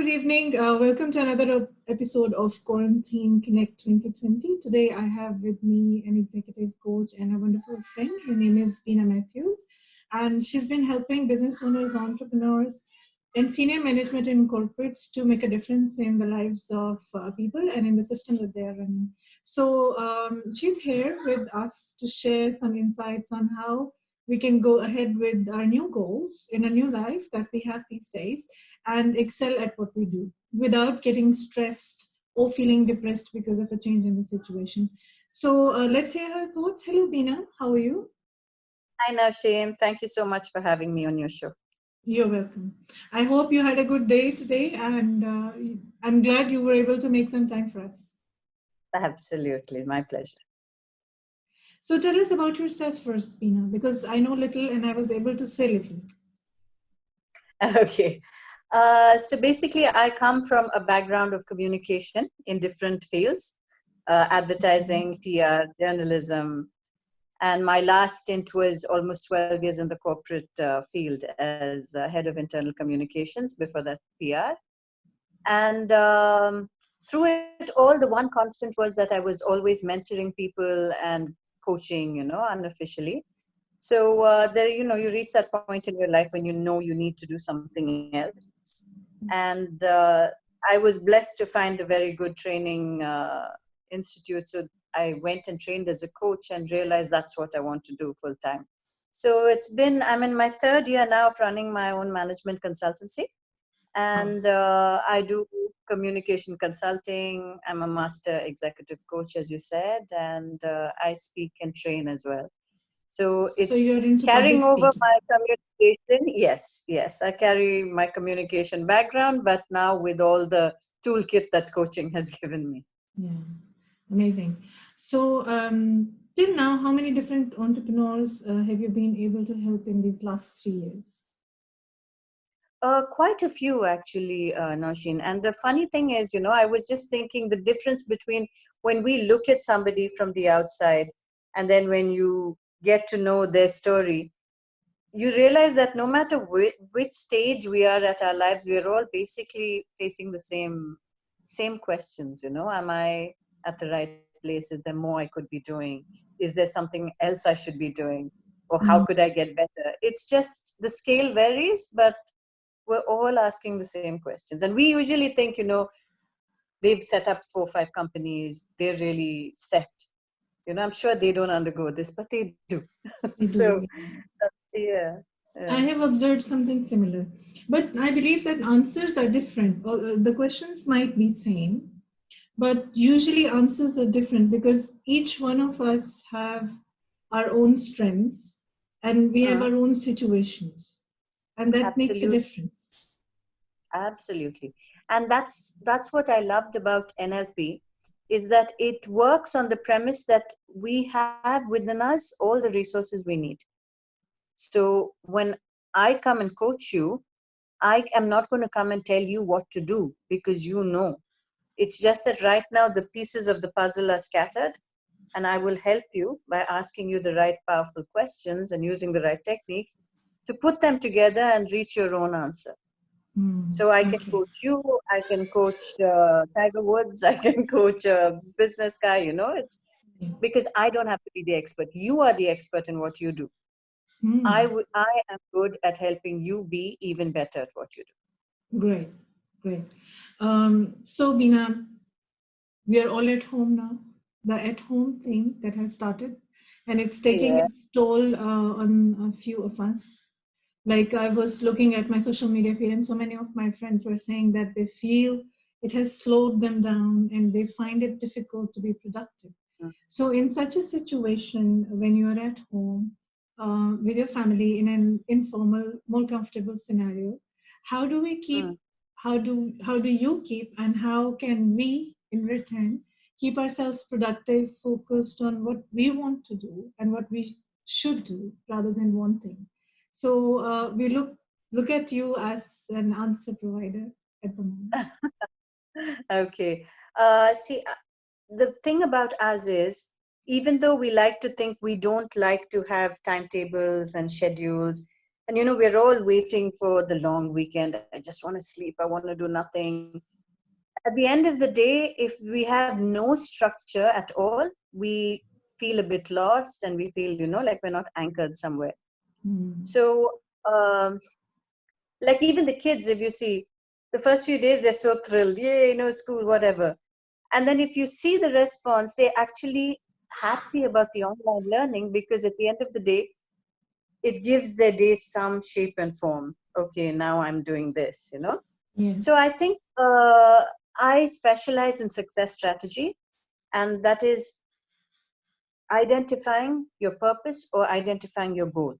evening. Welcome to another episode of Quarantine Connect 2020. Today, I have with me an executive coach and a wonderful friend. Her name is Bina Mathews, and she's been helping business owners, entrepreneurs, and senior management in corporates to make a difference in the lives of people and in the system that they are running. So, she's here with us to share some insights on how we can go ahead with our new goals in a new life that we have these days and excel at what we do without getting stressed or feeling depressed because of a change in the situation. So let's hear her thoughts. Hello, Bina. How are you? Hi, Nasheen. Thank you so much for having me on your show. You're welcome. I hope you had a good day today, and I'm glad you were able to make some time for us. Absolutely. My pleasure. So tell us about yourself first, Bina, because I know little and I was able to say little. Okay. So basically, I come from a background of communication in different fields, advertising, PR, journalism. And my last stint was almost 12 years in the corporate field as head of internal communications, before that PR. And through it all, the one constant was that I was always mentoring people and coaching, unofficially. So there, you reach that point in your life when you know you need to do something else. And I was blessed to find a very good training institute. So I went and trained as a coach and realized that's what I want to do full time. So I'm in my third year now of running my own management consultancy. And I do communication consulting. I'm a master executive coach, as you said, and I speak and train as well. So it's carrying over my communication. Yes. I carry my communication background, but now with all the toolkit that coaching has given me. Yeah, amazing. So till now, how many different entrepreneurs have you been able to help in these last 3 years? Quite a few, actually, Nausheen. And the funny thing is, I was just thinking the difference between when we look at somebody from the outside and then when you get to know their story, you realize that no matter which stage we are at our lives, we're all basically facing the same questions. Am I at the right place? Is there more I could be doing? Is there something else I should be doing? Or how could I get better? It's just the scale varies, but we're all asking the same questions. And we usually think, they've set up 4 or 5 companies, they're really set. I'm sure they don't undergo this, but they do. So, yeah. I have observed something similar. But I believe that answers are different. The questions might be same, but usually answers are different because each one of us have our own strengths and we have our own situations. And that makes a difference. Absolutely. And that's what I loved about NLP, is that it works on the premise that we have within us all the resources we need. So when I come and coach you, I am not going to come and tell you what to do because you know. It's just that right now the pieces of the puzzle are scattered, and I will help you by asking you the right powerful questions and using the right techniques to put them together and reach your own answer. So I can coach you, I can coach Tiger Woods, I can coach a business guy, it's because I don't have to be the expert. You are the expert in what you do. I am good at helping you be even better at what you do. Great. So Bina, we are all at home now. The at-home thing that has started, and it's taking its toll on a few of us. Like I was looking at my social media feed, and so many of my friends were saying that they feel it has slowed them down and they find it difficult to be productive. So in such a situation, when you are at home with your family in an informal, more comfortable scenario, how do we keep, how do you keep, and how can we in return keep ourselves productive, focused on what we want to do and what we should do rather than wanting? So we look at you as an answer provider at the moment. Okay. See, the thing about us is, even though we like to think we don't like to have timetables and schedules, And, we're all waiting for the long weekend. I just want to sleep. I want to do nothing. At the end of the day, if we have no structure at all, we feel a bit lost and we feel, like we're not anchored somewhere. So, like even the kids, if you see, the first few days, they're so thrilled. Yay, school, whatever. And then if you see the response, they're actually happy about the online learning, because at the end of the day, it gives their day some shape and form. Okay, now I'm doing this, Yes. So I think I specialize in success strategy, and that is identifying your purpose or identifying your goal.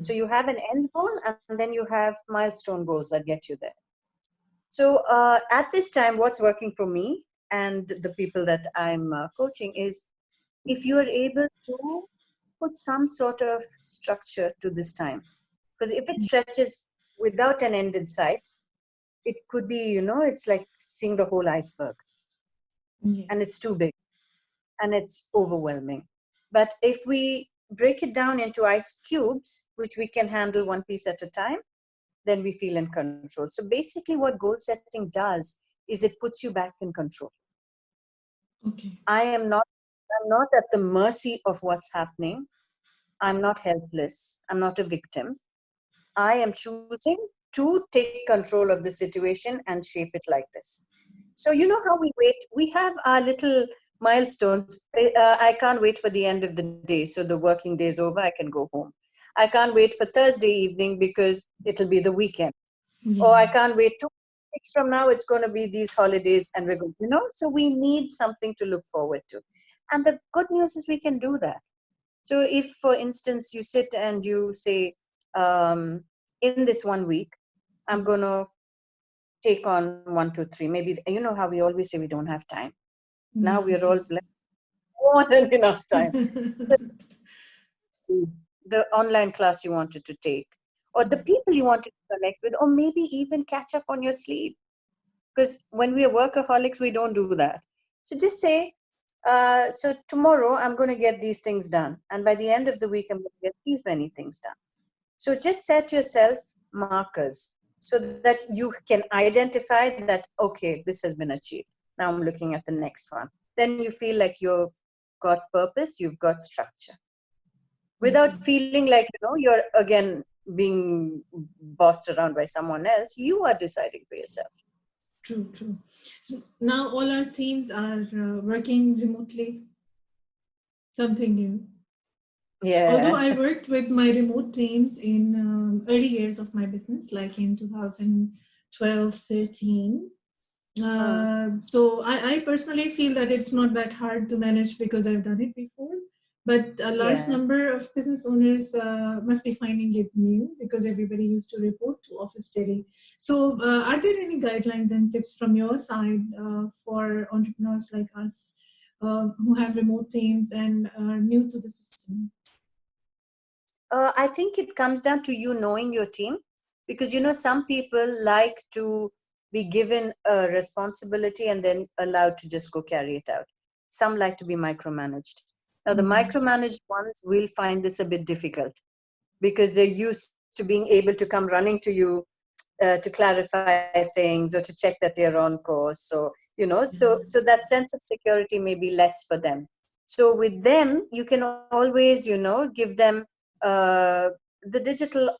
So you have an end goal, and then you have milestone goals that get you there. So at this time, what's working for me and the people that I'm coaching is, if you are able to put some sort of structure to this time, because if it stretches without an end in sight, it could be, it's like seeing the whole iceberg, Yes. and it's too big and it's overwhelming. But if we break it down into ice cubes, which we can handle one piece at a time, then we feel in control. So basically what goal setting does is it puts you back in control. Okay. I'm not at the mercy of what's happening. I'm not helpless. I'm not a victim. I am choosing to take control of the situation and shape it like this. So you know how we wait? We have our little milestones. I can't wait for the end of the day. So the working day is over, I can go home. I can't wait for Thursday evening because it'll be the weekend. Or I can't wait 2 weeks from now, it's going to be these holidays and we're going, so we need something to look forward to. And the good news is we can do that. So if, for instance, you sit and you say, in this 1 week, I'm going to take on 1, 2, 3. Maybe, how we always say we don't have time. Now we are all blessed, more than enough time. So the online class you wanted to take, or the people you wanted to connect with, or maybe even catch up on your sleep. Because when we are workaholics, we don't do that. So just say, so tomorrow I'm going to get these things done. And by the end of the week, I'm going to get these many things done. So just set yourself markers so that you can identify that, okay, this has been achieved. Now I'm looking at the next one. Then you feel like you've got purpose, you've got structure. Without feeling like, you're again being bossed around by someone else, you are deciding for yourself. True. So now all our teams are working remotely. Something new. Yeah. Although I worked with my remote teams in early years of my business, like in 2012, 13. So I personally feel that it's not that hard to manage because I've done it before. But a large number of business owners must be finding it new because everybody used to report to office daily. So are there any guidelines and tips from your side for entrepreneurs like us who have remote teams and are new to the system? I think it comes down to you knowing your team, because, some people like to be given a responsibility and then allowed to just go carry it out. Some like to be micromanaged. Now, the micromanaged ones will find this a bit difficult because they're used to being able to come running to you to clarify things or to check that they're on course. So, so that sense of security may be less for them. So with them, you can always, give them the digital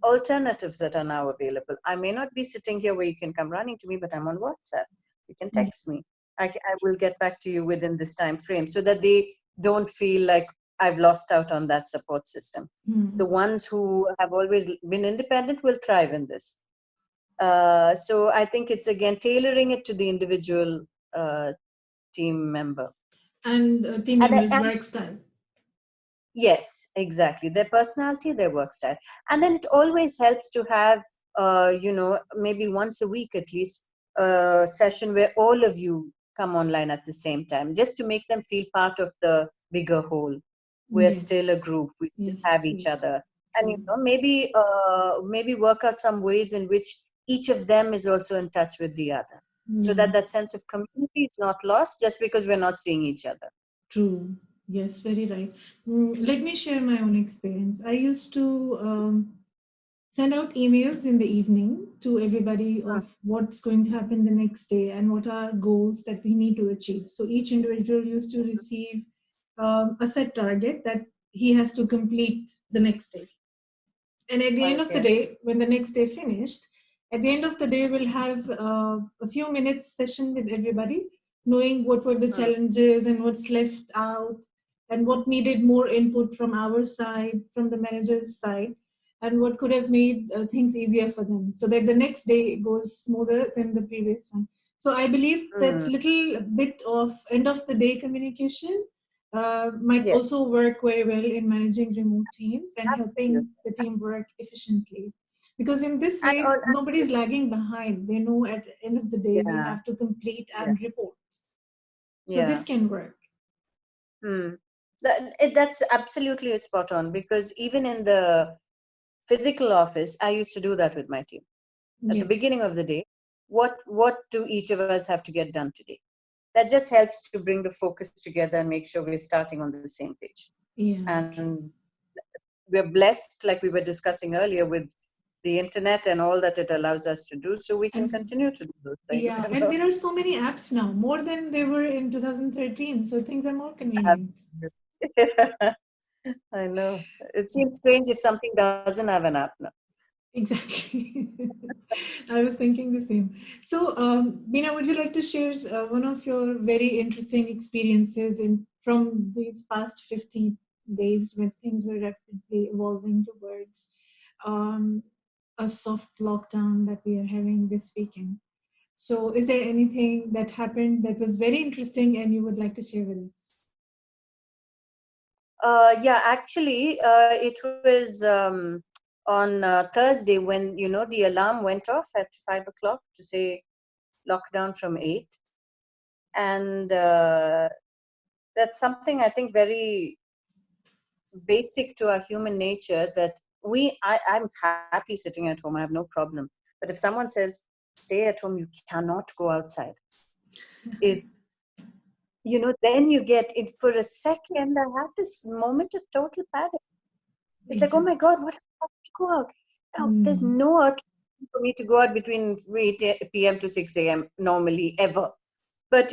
alternatives that are now available. I may not be sitting here where you can come running to me, but I'm on WhatsApp. You can text me. I will get back to you within this time frame so that they don't feel like I've lost out on that support system. The ones who have always been independent will thrive in this. So I think it's, again, tailoring it to the individual team member. And team members' work style. Yes, exactly. Their personality, their work style. And then it always helps to have, maybe once a week at least, a session where all of you come online at the same time, just to make them feel part of the bigger whole. We're still a group. We still have each other. And, maybe work out some ways in which each of them is also in touch with the other. So that sense of community is not lost just because we're not seeing each other. True. Yes, very right. Let me share my own experience. I used to send out emails in the evening to everybody of what's going to happen the next day and what are goals that we need to achieve. So each individual used to receive a set target that he has to complete the next day. And at the end of the day, when the next day finished, at the end of the day, we'll have a few minutes session with everybody, knowing what were the challenges and what's left out and what needed more input from our side, from the manager's side, and what could have made things easier for them so that the next day goes smoother than the previous one. So I believe that little bit of end of the day communication might also work very well in managing remote teams and helping the team work efficiently. Because in this way, nobody is lagging behind. They know at the end of the day, we have to complete and report. So this can work. That's absolutely spot on, because even in the physical office, I used to do that with my team. At the beginning of the day, what do each of us have to get done today? That just helps to bring the focus together and make sure we're starting on the same page. And we're blessed, like we were discussing earlier, with the internet and all that it allows us to do, so we can continue to do those things. Yeah, and there are so many apps now, more than there were in 2013, so things are more convenient. I know. It seems strange if something doesn't have an app now. Exactly. I was thinking the same. So, Bina, would you like to share one of your very interesting experiences from these past 50 days when things were rapidly evolving towards a soft lockdown that we are having this weekend? So, is there anything that happened that was very interesting and you would like to share with us? Actually, it was on Thursday when, the alarm went off at 5 o'clock to say lockdown from 8. And that's something I think very basic to our human nature, that I'm happy sitting at home. I have no problem. But if someone says, stay at home, you cannot go outside, then you get it. For a second, I had this moment of total panic. It's like, oh my God, what if I have to go out? Now, there's no urge for me to go out between 8 p.m. to 6 a.m. normally, ever. But,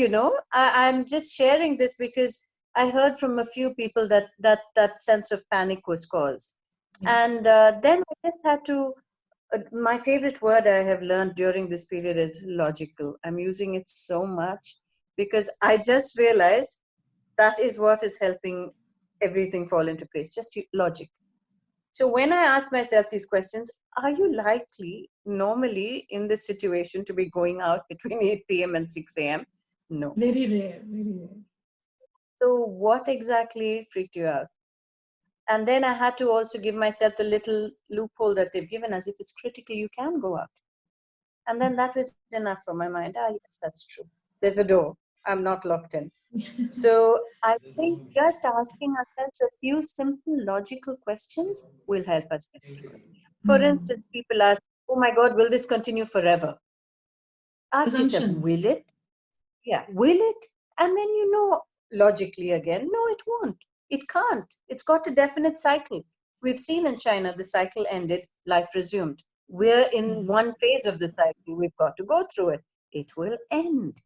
I'm just sharing this because I heard from a few people that sense of panic was caused. And then I just had to, my favorite word I have learned during this period is logical. I'm using it so much because I just realized that is what is helping everything fall into place, just logic. So when I ask myself these questions, are you likely normally in this situation to be going out between 8 p.m. and 6 a.m.? No. Very rare, very rare. So what exactly freaked you out? And then I had to also give myself the little loophole that they've given us. If it's critical, you can go out. And then that was enough for my mind. Yes, that's true. There's a door. I'm not locked in. So I think just asking ourselves a few simple logical questions will help us get through it. For instance, people ask, oh my God, will this continue forever? Ask yourself, will it? Yeah, will it? And then logically again, no, it won't. It can't. It's got a definite cycle. We've seen in China, the cycle ended, life resumed. We're in one phase of the cycle. We've got to go through it. It will end.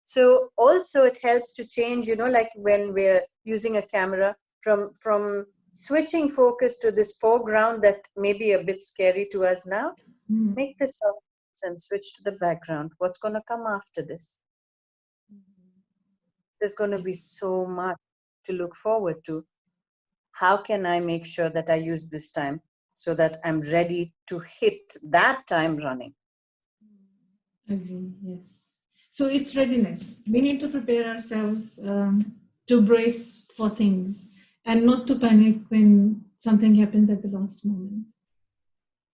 So also it helps to change, like when we're using a camera, from switching focus to this foreground that may be a bit scary to us now, make this soft and switch to the background. What's going to come after this? There's going to be so much to look forward to. How can I make sure that I use this time so that I'm ready to hit that time running? Agree, yes. So it's readiness. We need to prepare ourselves to brace for things and not to panic when something happens at the last moment.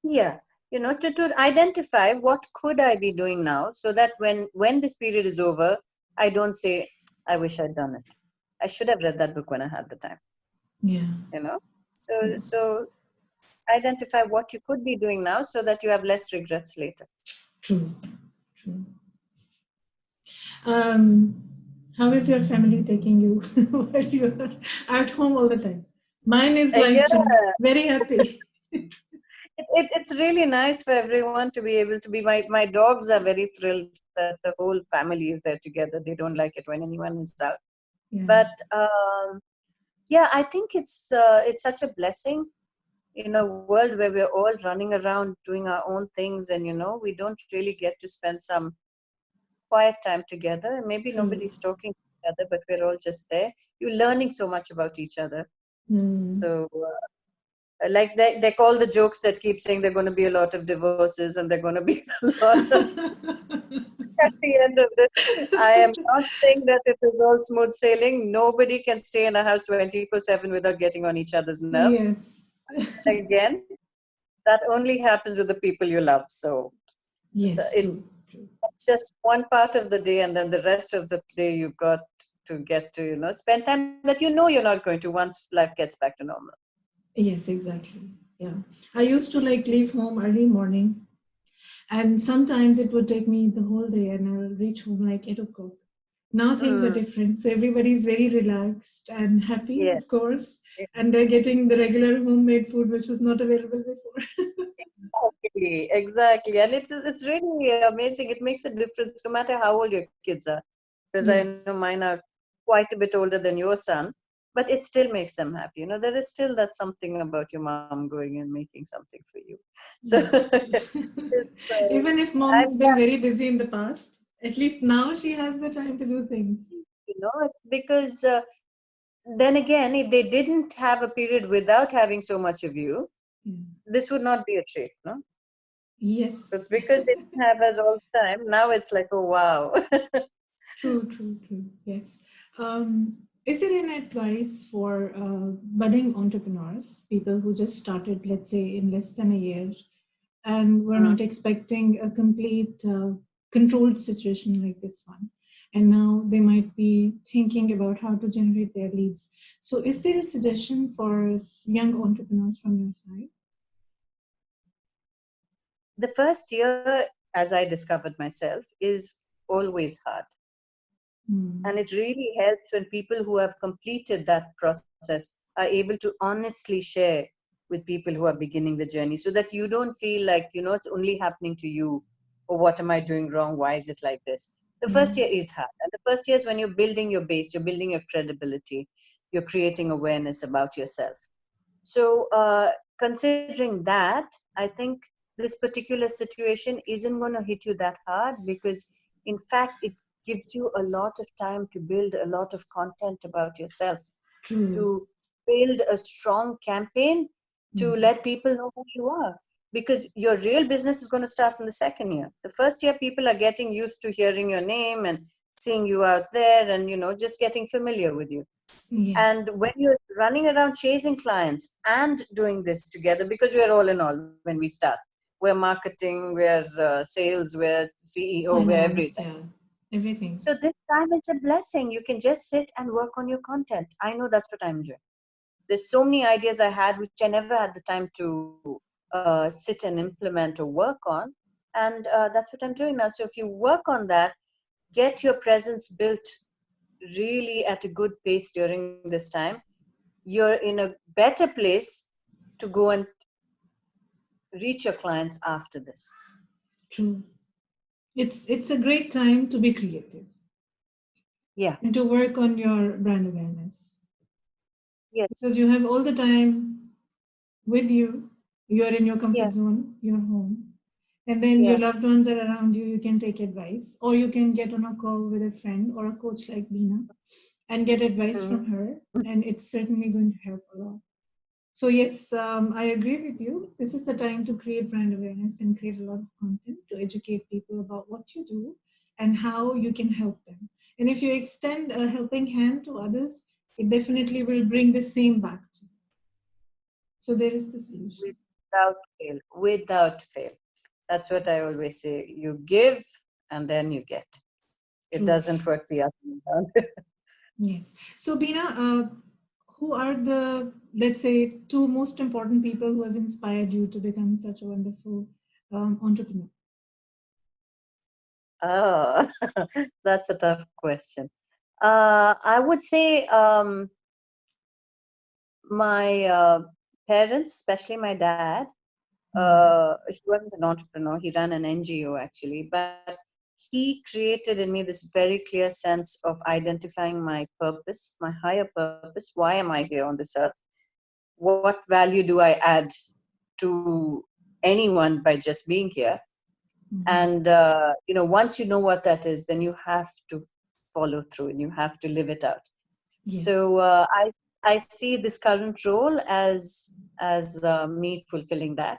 Yeah, to identify what could I be doing now so that when this period is over, I don't say, I wish I'd done it. I should have read that book when I had the time. Yeah. So identify what you could be doing now so that you have less regrets later. True. How is your family taking you while you're at home all the time? Mine is like very happy. It's really nice for everyone to be able to be. My dogs are very thrilled that the whole family is there together. They don't like it when anyone is out. Yeah. But yeah, I think it's such a blessing in a world where we're all running around doing our own things, and we don't really get to spend some quiet time together. Maybe True. nobody's talking to each other, but we're all just there. You're learning so much about each other. So like they call the jokes that keep saying there are going to be a lot of divorces and there are going to be a lot of at the end of this. I am not saying that it is all smooth sailing. Nobody can stay in a house 24/7 without getting on each other's nerves. Yes. Again, that only happens with the people you love. So Yes, it's true. True. just one part of the day, and then the rest of the day you've got to get to spend time that you're not going to once life gets back to normal. Yes, exactly. Yeah. I used to like leave home early morning, and sometimes it would take me the whole day, and I will reach home like 8 o'clock. Now things are different. So everybody's very relaxed and happy, Yes. of course, and they're getting the regular homemade food, which was not available before. Exactly. And it's really amazing. It makes a difference no matter how old your kids are. Because I Yes. know mine are quite a bit older than your son, but it still makes them happy. There is still that something about your mom going and making something for you. So Yes. it's Even if mom and has been very busy in the past, at least now she has the time to do things. it's because then again, if they didn't have a period without having so much of you, Yeah. this would not be a trait, no? Yes. So it's because they didn't have us all the time. Now it's like, oh wow. True, true, true. Yes. Is there any advice for budding entrepreneurs, people who just started, let's say, in less than a year, and were not expecting a complete controlled situation like this one? And now they might be thinking about how to generate their leads. So, is there a suggestion for young entrepreneurs from your side? The first year, as I discovered myself, is always hard. And it really helps when people who have completed that process are able to honestly share with people who are beginning the journey, so that you don't feel like, it's only happening to you, or what am I doing wrong? Why is it like this? The Yeah. first year is hard. And the first year is when you're building your base, you're building your credibility, you're creating awareness about yourself. So, considering that, I think this particular situation isn't going to hit you that hard, because, in fact, it gives you a lot of time to build a lot of content about yourself, True. to build a strong campaign, to let people know who you are. Because your real business is going to start in the second year. The first year, people are getting used to hearing your name and seeing you out there, and just getting familiar with you. Yes. And when you're running around chasing clients and doing this together, because we're all in all when we start, we're marketing, we're sales, we're CEO, we're Finance, everything. yeah. Everything. So this time it's a blessing. You can just sit and work on your content. I know that's what I'm doing. There's so many ideas I had which I never had the time to sit and implement or work on. And that's what I'm doing now. So if you work on that, get your presence built really at a good pace during this time, you're in a better place to go and reach your clients after this. True. It's a great time to be creative Yeah. and to work on your brand awareness, Yes. because you have all the time with you. You are in your comfort zone, your home, and then your loved ones are around you. You can take advice, or you can get on a call with a friend or a coach like Bina and get advice from her, and it's certainly going to help a lot. So yes, I agree with you. This is the time to create brand awareness and create a lot of content to educate people about what you do and how you can help them. And if you extend a helping hand to others, it definitely will bring the same back to you. So there is the solution. Without fail. Without fail. That's what I always say. You give and then you get. It True. doesn't work the other way around. Yes. So Bina, who are the, let's say, two most important people who have inspired you to become such a wonderful entrepreneur? Oh, that's a tough question. I would say my parents, especially my dad, He wasn't an entrepreneur, he ran an NGO actually, but he created in me this very clear sense of identifying my purpose, my higher purpose. Why am I here on this earth? What value do I add to anyone by just being here? And once you know what that is, then you have to follow through and you have to live it out. Yes. So I see this current role as me fulfilling that.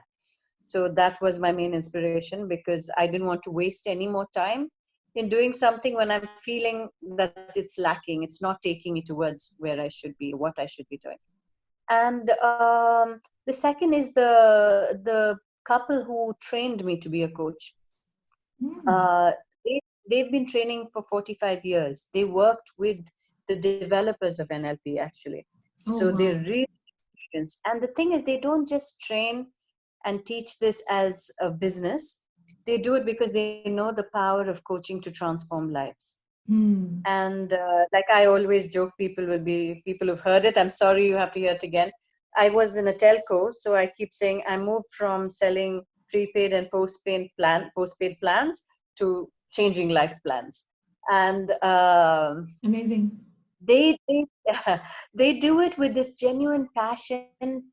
So that was my main inspiration, because I didn't want to waste any more time in doing something when I'm feeling that it's lacking. It's not taking me towards where I should be, what I should be doing. And the second is the couple who trained me to be a coach. They've been training for 45 years. They worked with the developers of NLP actually. So they're really experienced. And the thing is, they don't just train and teach this as a business. They do it because they know the power of coaching to transform lives. And like I always joke, people who've heard it, I'm sorry you have to hear it again. I was in a telco, so I keep saying I moved from selling prepaid and postpaid plans to changing life plans. And amazing. They they do it with this genuine passion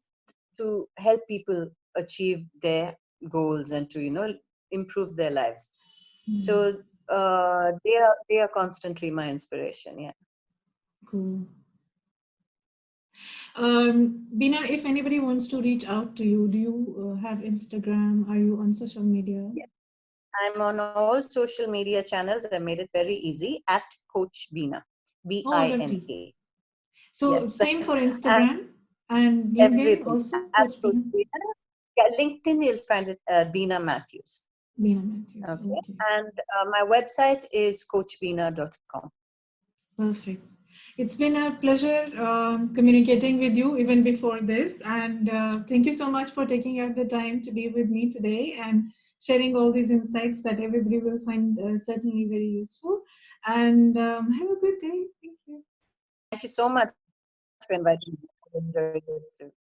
to help people achieve their goals and to improve their lives. So they are constantly my inspiration. Yeah. Cool. Bina, if anybody wants to reach out to you, do you have Instagram? Are you on social media? Yes. I'm on all social media channels. I made it very easy at Coach Bina, Bina. So yes. Same for Instagram and LinkedIn everything also. at Coach Coach Bina. Bina. Yeah, LinkedIn you'll find it Bina Mathews. Bina Mathews. Okay. And my website is coachbina.com. Perfect. It's been a pleasure communicating with you even before this. And thank you so much for taking out the time to be with me today and sharing all these insights that everybody will find certainly very useful. And have a good day. Thank you. Thank you so much for inviting me. I enjoyed it too.